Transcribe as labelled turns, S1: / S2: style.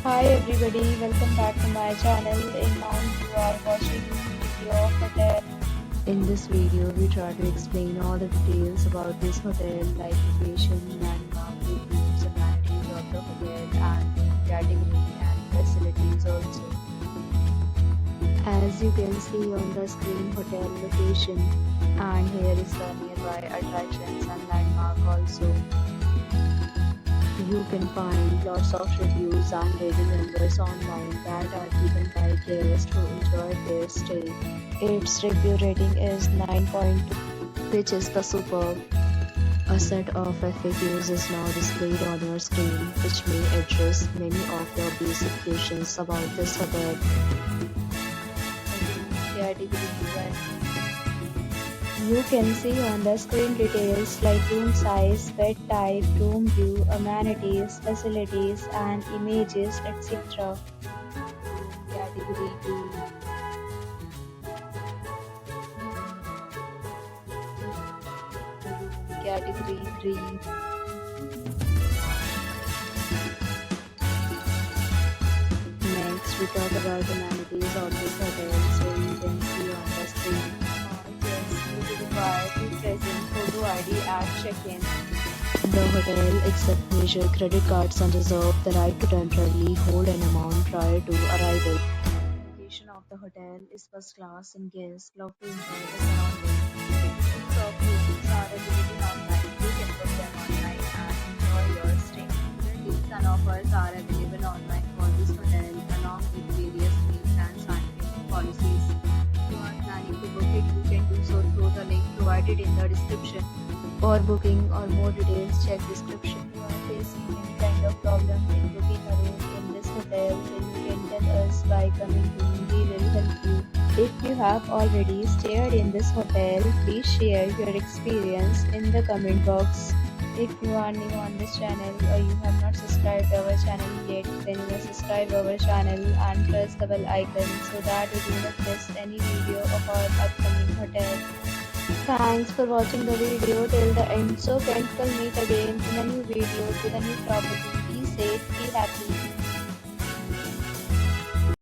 S1: Hi everybody, welcome back to my channel. In now you are watching video of hotel. In this video, we try to explain all the details about this hotel, like location, landmark, reviews, amenities of the hotel, and category and facilities also. As you can see on the screen, hotel location, and here is the nearby attractions and landmark also. You can find lots of reviews and rating numbers online that are given by guests who enjoyed their stay. Its review rating is 9.2, which is the superb. A set of FAQs is now displayed on your screen, which may address many of your basic questions about this hotel. Category 1. You can see on the screen details like room size, bed type, room view, amenities, facilities, and images, etc. Category 2. Category 3. Next, we talk about amenities of this hotel, so you can see on the screen. Required to present photo ID at check-in. The hotel accepts major credit cards and reserves the right to temporarily hold an amount prior to arrival. The location of the hotel is first class and guests love to enjoy the surroundings. Photos of rooms are available online. You can book them online and enjoy your stay. Deals and offers are available online for this hotel along with various fees and scientific policies. If you are planning to book it, you can do so through the link provided in the description. For booking or more details, check description. If you are facing any kind of problem in booking a room in this hotel, then you can tell us by commenting. We will help you. If you have already stayed in this hotel, please share your experience in the comment box. If you are new on this channel or you have not subscribed our channel yet, then you must subscribe our channel and press the bell icon so that you do not miss any video of our upcoming hotel. Thanks for watching the video till the end. So friends, we'll meet again in a new video with a new property. Be safe, be happy.